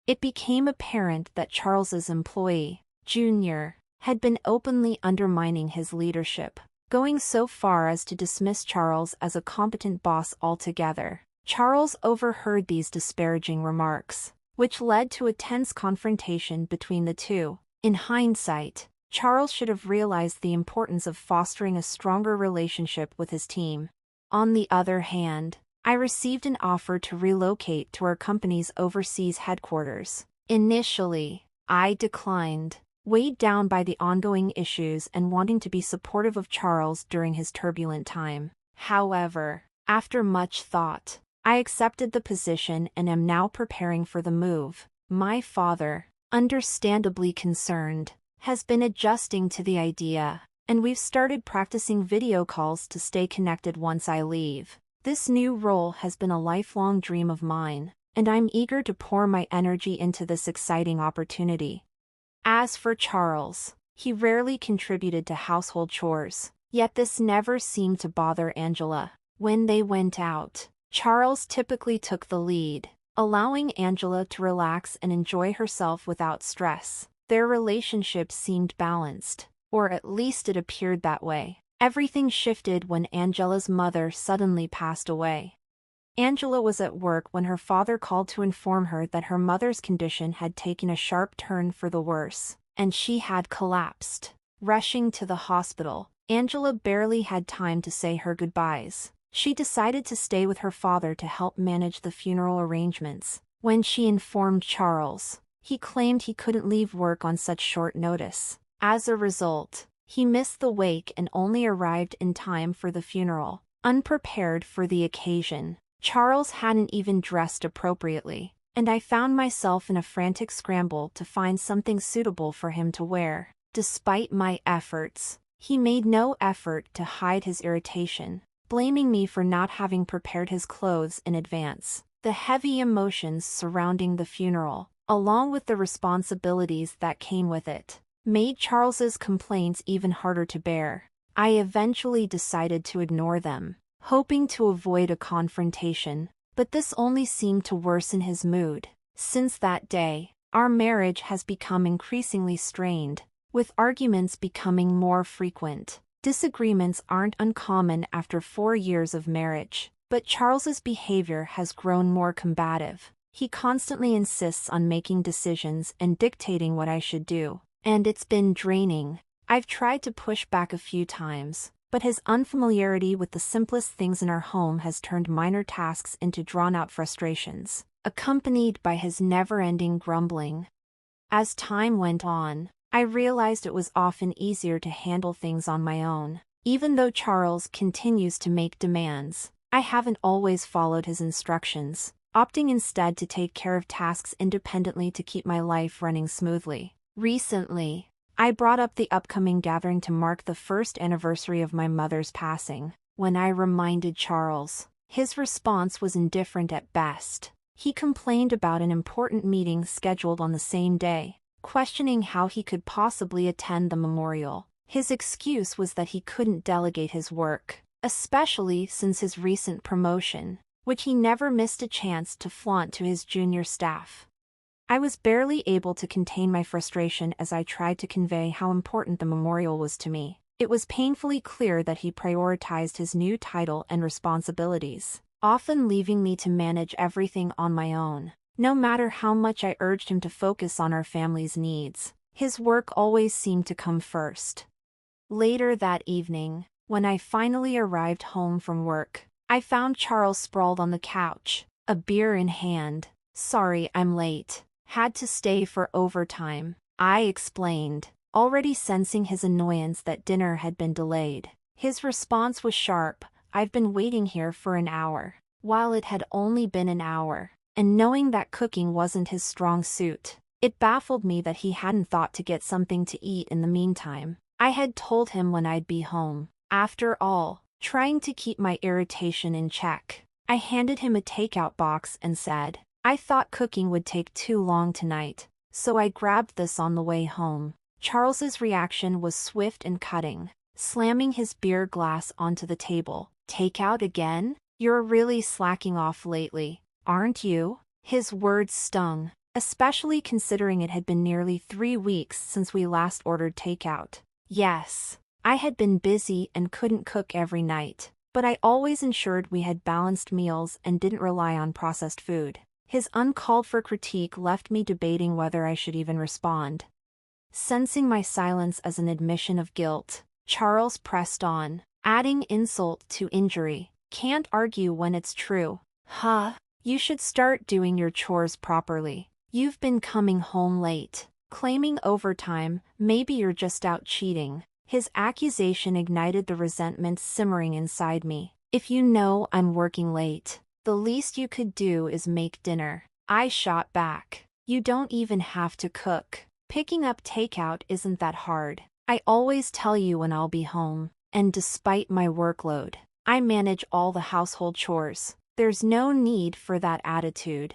It became apparent that Charles's employee, Junior, had been openly undermining his leadership, going so far as to dismiss Charles as a competent boss altogether. Charles overheard these disparaging remarks, which led to a tense confrontation between the two. In hindsight, Charles should have realized the importance of fostering a stronger relationship with his team. On the other hand, I received an offer to relocate to our company's overseas headquarters. Initially, I declined, weighed down by the ongoing issues and wanting to be supportive of Charles during his turbulent time. However, after much thought, I accepted the position and am now preparing for the move. My father, understandably concerned, has been adjusting to the idea, and we've started practicing video calls to stay connected once I leave. This new role has been a lifelong dream of mine, and I'm eager to pour my energy into this exciting opportunity. As for Charles, he rarely contributed to household chores, yet this never seemed to bother Angela. When they went out, Charles typically took the lead, allowing Angela to relax and enjoy herself without stress. Their relationship seemed balanced, or at least it appeared that way. Everything shifted when Angela's mother suddenly passed away. Angela was at work when her father called to inform her that her mother's condition had taken a sharp turn for the worse, and she had collapsed. Rushing to the hospital, Angela barely had time to say her goodbyes. She decided to stay with her father to help manage the funeral arrangements. When she informed Charles, he claimed he couldn't leave work on such short notice. As a result, he missed the wake and only arrived in time for the funeral. Unprepared for the occasion, Charles hadn't even dressed appropriately, and I found myself in a frantic scramble to find something suitable for him to wear. Despite my efforts, he made no effort to hide his irritation, blaming me for not having prepared his clothes in advance. The heavy emotions surrounding the funeral, along with the responsibilities that came with it, made Charles's complaints even harder to bear. I eventually decided to ignore them, hoping to avoid a confrontation, but this only seemed to worsen his mood. Since that day, our marriage has become increasingly strained, with arguments becoming more frequent. Disagreements aren't uncommon after 4 years of marriage, but Charles's behavior has grown more combative. He constantly insists on making decisions and dictating what I should do, and it's been draining. I've tried to push back a few times, but his unfamiliarity with the simplest things in our home has turned minor tasks into drawn-out frustrations, accompanied by his never-ending grumbling. As time went on, I realized it was often easier to handle things on my own. Even though Charles continues to make demands, I haven't always followed his instructions, opting instead to take care of tasks independently to keep my life running smoothly. Recently, I brought up the upcoming gathering to mark the first anniversary of my mother's passing. When I reminded Charles, his response was indifferent at best. He complained about an important meeting scheduled on the same day, questioning how he could possibly attend the memorial. His excuse was that he couldn't delegate his work, especially since his recent promotion, which he never missed a chance to flaunt to his junior staff. I was barely able to contain my frustration as I tried to convey how important the memorial was to me. It was painfully clear that he prioritized his new title and responsibilities, often leaving me to manage everything on my own. No matter how much I urged him to focus on our family's needs, his work always seemed to come first. Later that evening, when I finally arrived home from work, I found Charles sprawled on the couch, a beer in hand. "Sorry I'm late. Had to stay for overtime," I explained, already sensing his annoyance that dinner had been delayed. His response was sharp. "I've been waiting here for an hour." While it had only been an hour, and knowing that cooking wasn't his strong suit, it baffled me that he hadn't thought to get something to eat in the meantime. I had told him when I'd be home. After all, trying to keep my irritation in check, I handed him a takeout box and said, "I thought cooking would take too long tonight, so I grabbed this on the way home." Charles's reaction was swift and cutting, slamming his beer glass onto the table. "Takeout again? You're really slacking off lately, aren't you?" His words stung, especially considering it had been nearly 3 weeks since we last ordered takeout. Yes, I had been busy and couldn't cook every night, but I always ensured we had balanced meals and didn't rely on processed food. His uncalled-for critique left me debating whether I should even respond. Sensing my silence as an admission of guilt, Charles pressed on, adding insult to injury. Can't argue when it's true. Huh? You should start doing your chores properly. You've been coming home late, claiming overtime, maybe you're just out cheating. His accusation ignited the resentment simmering inside me. If you know I'm working late, the least you could do is make dinner. I shot back. You don't even have to cook. Picking up takeout isn't that hard. I always tell you when I'll be home, and despite my workload, I manage all the household chores. There's no need for that attitude.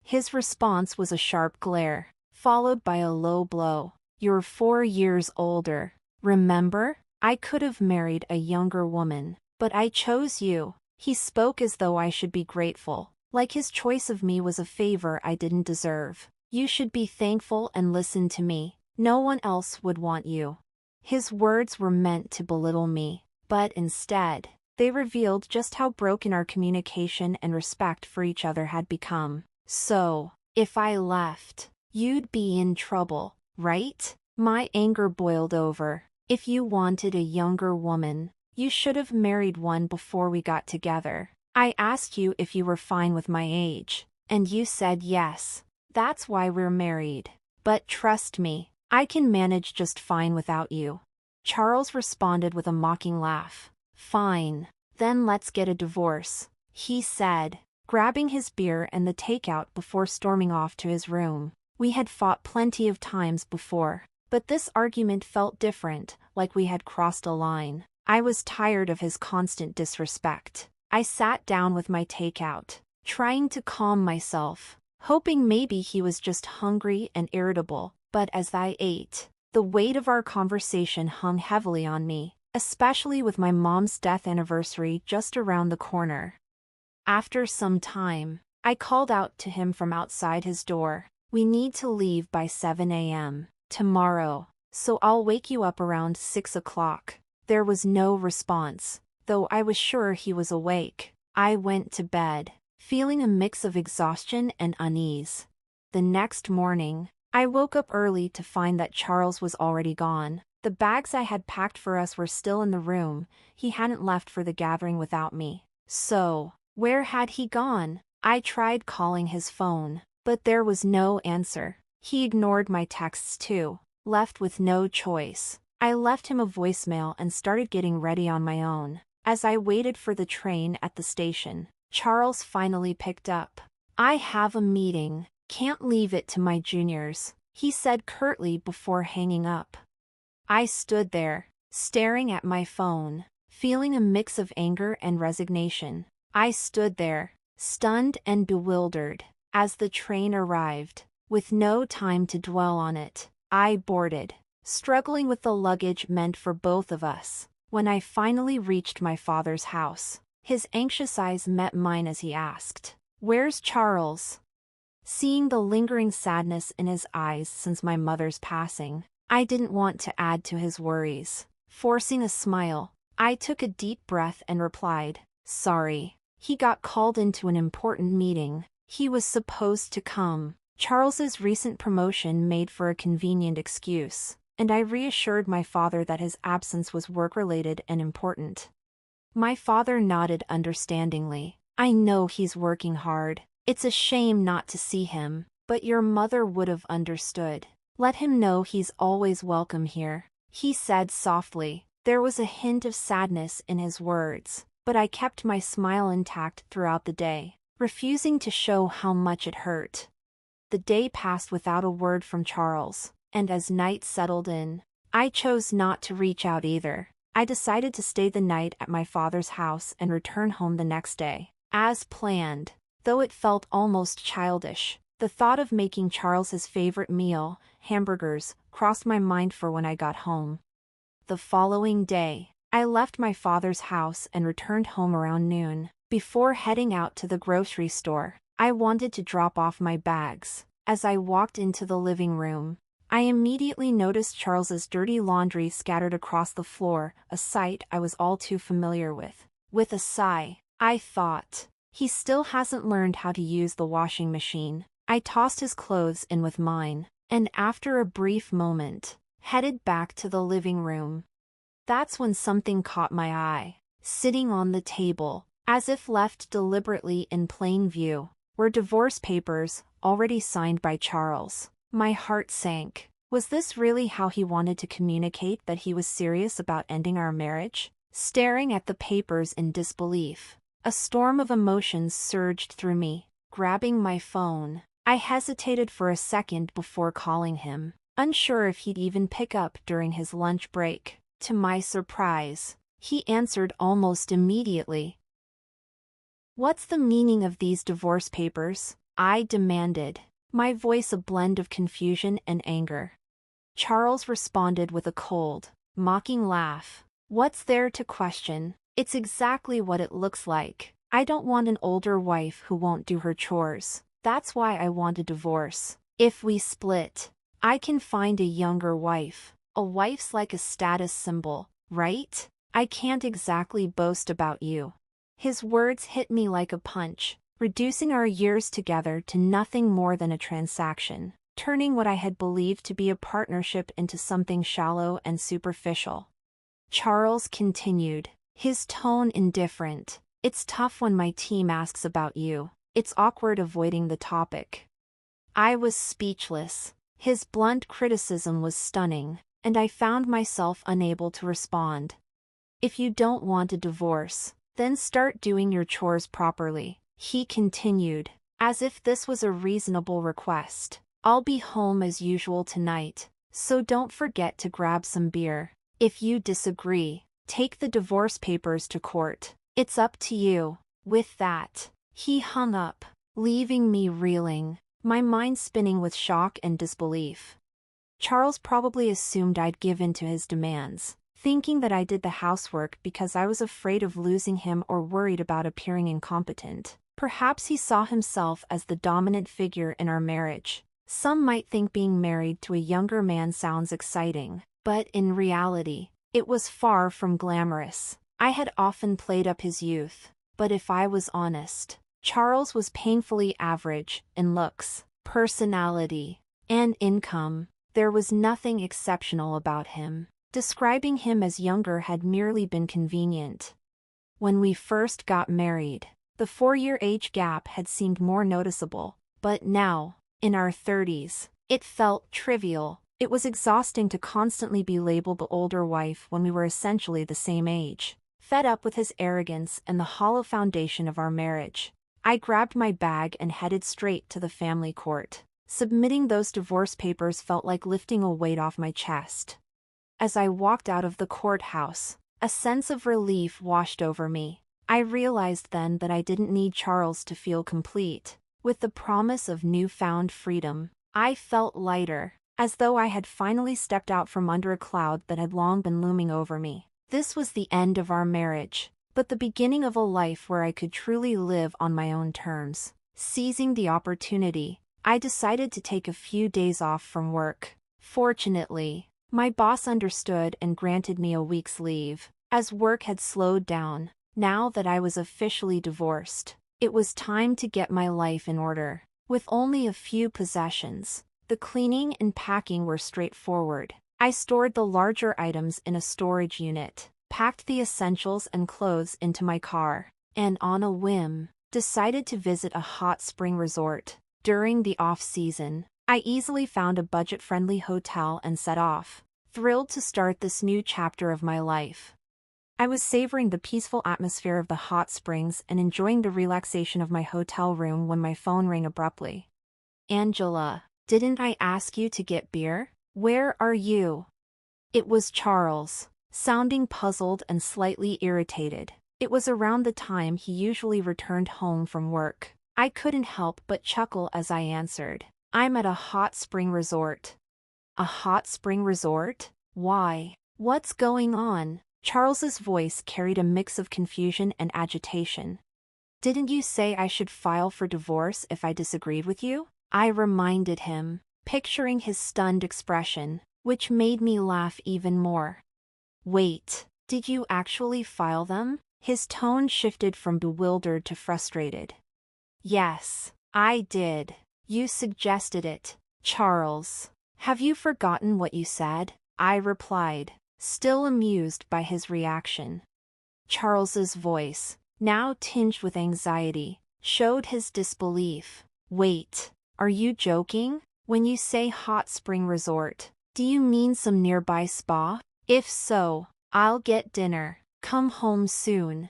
His response was a sharp glare, followed by a low blow. You're 4 years older. Remember? I could have married a younger woman, but I chose you. He spoke as though I should be grateful, like his choice of me was a favor I didn't deserve. You should be thankful and listen to me. No one else would want you. His words were meant to belittle me, but instead, they revealed just how broken our communication and respect for each other had become. So, if I left, you'd be in trouble, right? My anger boiled over. If you wanted a younger woman, you should have married one before we got together. I asked you if you were fine with my age, and you said yes. That's why we're married. But trust me, I can manage just fine without you. Charles responded with a mocking laugh. Fine, then let's get a divorce, he said, grabbing his beer and the takeout before storming off to his room. We had fought plenty of times before, but this argument felt different, like we had crossed a line. I was tired of his constant disrespect. I sat down with my takeout, trying to calm myself, hoping maybe he was just hungry and irritable, but as I ate, the weight of our conversation hung heavily on me, especially with my mom's death anniversary just around the corner. After some time, I called out to him from outside his door. We need to leave by 7 a.m. tomorrow, so I'll wake you up around 6 o'clock. There was no response, though I was sure he was awake. I went to bed, feeling a mix of exhaustion and unease. The next morning, I woke up early to find that Charles was already gone. The bags I had packed for us were still in the room. He hadn't left for the gathering without me. So, where had he gone? I tried calling his phone, but there was no answer. He ignored my texts too. Left with no choice, I left him a voicemail and started getting ready on my own. As I waited for the train at the station, Charles finally picked up. I have a meeting. Can't leave it to my juniors, he said curtly before hanging up. I stood there, staring at my phone, feeling a mix of anger and resignation. I stood there, stunned and bewildered, as the train arrived. With no time to dwell on it, I boarded, struggling with the luggage meant for both of us. When I finally reached my father's house, his anxious eyes met mine as he asked, "Where's Charles?" Seeing the lingering sadness in his eyes since my mother's passing, I didn't want to add to his worries. Forcing a smile, I took a deep breath and replied, "Sorry. He got called into an important meeting. He was supposed to come." Charles's recent promotion made for a convenient excuse, and I reassured my father that his absence was work-related and important. My father nodded understandingly. "I know he's working hard. It's a shame not to see him, but your mother would have understood. Let him know he's always welcome here," he said softly. There was a hint of sadness in his words, but I kept my smile intact throughout the day, refusing to show how much it hurt. The day passed without a word from Charles, and as night settled in, I chose not to reach out either. I decided to stay the night at my father's house and return home the next day. As planned, though it felt almost childish, the thought of making Charles his favorite meal, hamburgers, crossed my mind for when I got home. The following day, I left my father's house and returned home around noon. Before heading out to the grocery store, I wanted to drop off my bags. As I walked into the living room, I immediately noticed Charles's dirty laundry scattered across the floor, a sight I was all too familiar with. With a sigh, I thought, he still hasn't learned how to use the washing machine. I tossed his clothes in with mine, and after a brief moment, headed back to the living room. That's when something caught my eye. Sitting on the table, as if left deliberately in plain view, were divorce papers, already signed by Charles. My heart sank. Was this really how he wanted to communicate that he was serious about ending our marriage? Staring at the papers in disbelief, a storm of emotions surged through me. Grabbing my phone, I hesitated for a second before calling him, unsure if he'd even pick up during his lunch break. To my surprise, he answered almost immediately. "What's the meaning of these divorce papers?" I demanded, my voice a blend of confusion and anger. Charles responded with a cold, mocking laugh. "What's there to question? It's exactly what it looks like. I don't want an older wife who won't do her chores. That's why I want a divorce. If we split, I can find a younger wife. A wife's like a status symbol, right? I can't exactly boast about you." His words hit me like a punch, reducing our years together to nothing more than a transaction, turning what I had believed to be a partnership into something shallow and superficial. Charles continued, his tone indifferent. "It's tough when my team asks about you. It's awkward avoiding the topic." I was speechless. His blunt criticism was stunning, and I found myself unable to respond. "If you don't want a divorce, then start doing your chores properly," he continued, as if this was a reasonable request. "I'll be home as usual tonight, so don't forget to grab some beer. If you disagree, take the divorce papers to court. It's up to you." With that, he hung up, leaving me reeling, my mind spinning with shock and disbelief. Charles probably assumed I'd give in to his demands, thinking that I did the housework because I was afraid of losing him or worried about appearing incompetent. Perhaps he saw himself as the dominant figure in our marriage. Some might think being married to a younger man sounds exciting, but in reality, it was far from glamorous. I had often played up his youth, but if I was honest, Charles was painfully average in looks, personality, and income. There was nothing exceptional about him. Describing him as younger had merely been convenient. When we first got married, the 4-year age gap had seemed more noticeable, but now, in our 30s, it felt trivial. It was exhausting to constantly be labeled the older wife when we were essentially the same age. Fed up with his arrogance and the hollow foundation of our marriage, I grabbed my bag and headed straight to the family court. Submitting those divorce papers felt like lifting a weight off my chest. As I walked out of the courthouse, a sense of relief washed over me. I realized then that I didn't need Charles to feel complete. With the promise of newfound freedom, I felt lighter, as though I had finally stepped out from under a cloud that had long been looming over me. This was the end of our marriage, but the beginning of a life where I could truly live on my own terms. Seizing the opportunity, I decided to take a few days off from work. Fortunately, my boss understood and granted me a week's leave, as work had slowed down. Now that I was officially divorced, it was time to get my life in order. With only a few possessions, the cleaning and packing were straightforward. I stored the larger items in a storage unit, packed the essentials and clothes into my car, and on a whim, decided to visit a hot spring resort. During the off-season, I easily found a budget-friendly hotel and set off, thrilled to start this new chapter of my life. I was savoring the peaceful atmosphere of the hot springs and enjoying the relaxation of my hotel room when my phone rang abruptly. "Angela, didn't I ask you to get beer? Where are you?" It was Charles, sounding puzzled and slightly irritated. It was around the time he usually returned home from work. I couldn't help but chuckle as I answered, "I'm at a hot spring resort." "A hot spring resort? Why? What's going on?" Charles's voice carried a mix of confusion and agitation. "Didn't you say I should file for divorce if I disagreed with you?" I reminded him, picturing his stunned expression, which made me laugh even more. Wait, did you actually file them? His tone shifted from bewildered to frustrated. Yes, I did. You suggested it, Charles. Have you forgotten what you said? I replied, still amused by his reaction. Charles's voice, now tinged with anxiety, showed his disbelief. Wait, are you joking? When you say hot spring resort, do you mean some nearby spa? If so, I'll get dinner. Come home soon.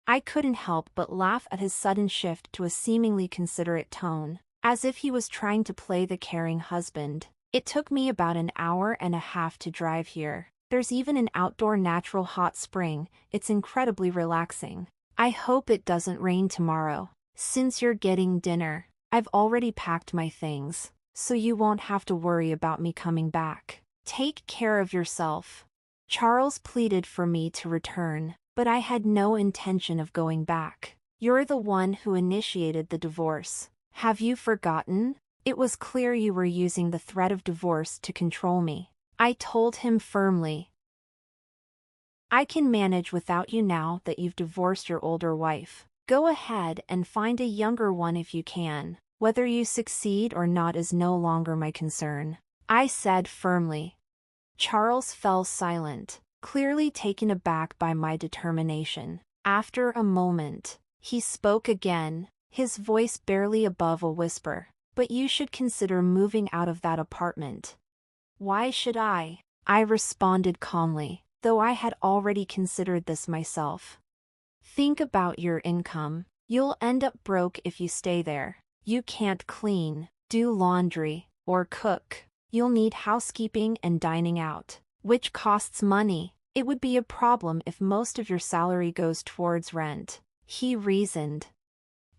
I couldn't help but laugh at his sudden shift to a seemingly considerate tone, as if he was trying to play the caring husband. It took me about an hour and a half to drive here. There's even an outdoor natural hot spring. It's incredibly relaxing. I hope it doesn't rain tomorrow. Since you're getting dinner, I've already packed my things, so you won't have to worry about me coming back. Take care of yourself. Charles pleaded for me to return, but I had no intention of going back. You're the one who initiated the divorce. Have you forgotten? It was clear you were using the threat of divorce to control me. I told him firmly. I can manage without you now that you've divorced your older wife. Go ahead and find a younger one if you can. Whether you succeed or not is no longer my concern, I said firmly. Charles fell silent, clearly taken aback by my determination. After a moment, he spoke again, his voice barely above a whisper. But you should consider moving out of that apartment. Why should I? I responded calmly, though I had already considered this myself. Think about your income. You'll end up broke if you stay there. You can't clean, do laundry, or cook. You'll need housekeeping and dining out, which costs money. It would be a problem if most of your salary goes towards rent, he reasoned.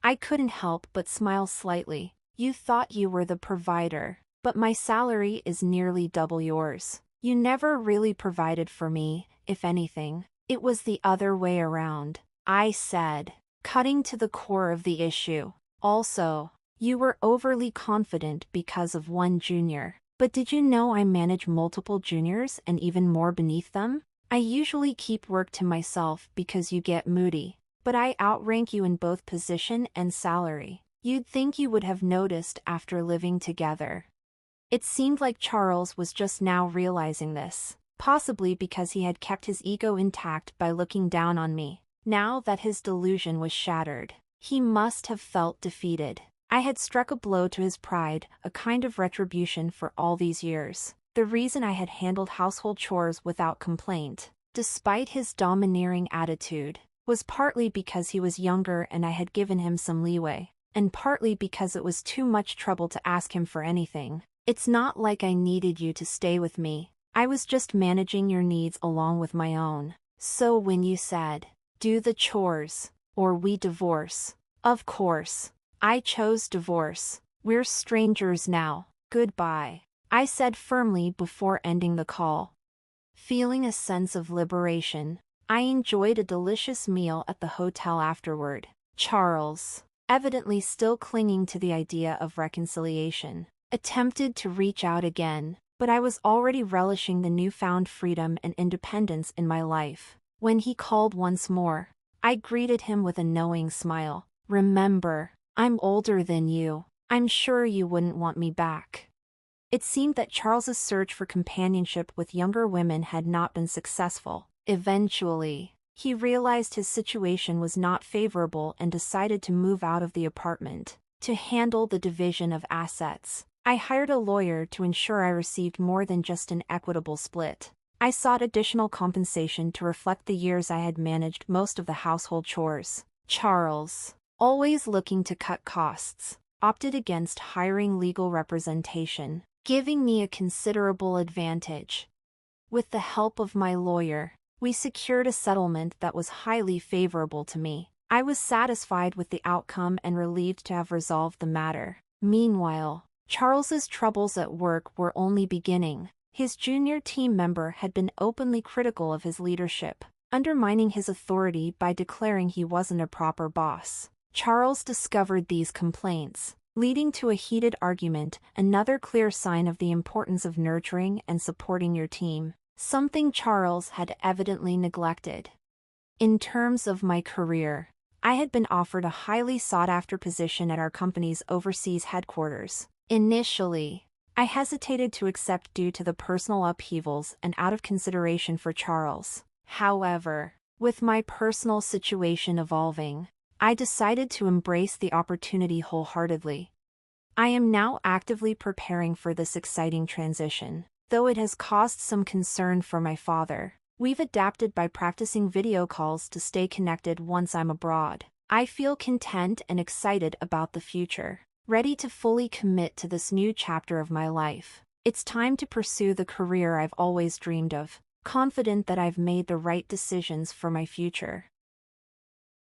I couldn't help but smile slightly. You thought you were the provider, but my salary is nearly double yours. You never really provided for me, if anything. It was the other way around, I said, cutting to the core of the issue. Also, you were overly confident because of one junior. But did you know I manage multiple juniors and even more beneath them? I usually keep work to myself because you get moody, but I outrank you in both position and salary. You'd think you would have noticed after living together. It seemed like Charles was just now realizing this, possibly because he had kept his ego intact by looking down on me. Now that his delusion was shattered, he must have felt defeated. I had struck a blow to his pride, a kind of retribution for all these years. The reason I had handled household chores without complaint, despite his domineering attitude, was partly because he was younger and I had given him some leeway, and partly because it was too much trouble to ask him for anything. It's not like I needed you to stay with me. I was just managing your needs along with my own. So when you said, do the chores, or we divorce, of course, I chose divorce. We're strangers now. Goodbye, I said firmly before ending the call. Feeling a sense of liberation, I enjoyed a delicious meal at the hotel afterward. Charles, evidently still clinging to the idea of reconciliation, attempted to reach out again, but I was already relishing the newfound freedom and independence in my life. When he called once more, I greeted him with a knowing smile. Remember, I'm older than you. I'm sure you wouldn't want me back. It seemed that Charles's search for companionship with younger women had not been successful. Eventually, he realized his situation was not favorable and decided to move out of the apartment. To handle the division of assets, I hired a lawyer to ensure I received more than just an equitable split. I sought additional compensation to reflect the years I had managed most of the household chores. Charles, always looking to cut costs, opted against hiring legal representation, giving me a considerable advantage. With the help of my lawyer, we secured a settlement that was highly favorable to me. I was satisfied with the outcome and relieved to have resolved the matter. Meanwhile, Charles's troubles at work were only beginning. His junior team member had been openly critical of his leadership, undermining his authority by declaring he wasn't a proper boss. Charles discovered these complaints, leading to a heated argument, another clear sign of the importance of nurturing and supporting your team, something Charles had evidently neglected. In terms of my career, I had been offered a highly sought-after position at our company's overseas headquarters. Initially, I hesitated to accept due to the personal upheavals and out of consideration for Charles. However, with my personal situation evolving, I decided to embrace the opportunity wholeheartedly. I am now actively preparing for this exciting transition. Though it has caused some concern for my father, we've adapted by practicing video calls to stay connected once I'm abroad. I feel content and excited about the future, ready to fully commit to this new chapter of my life. It's time to pursue the career I've always dreamed of, confident that I've made the right decisions for my future.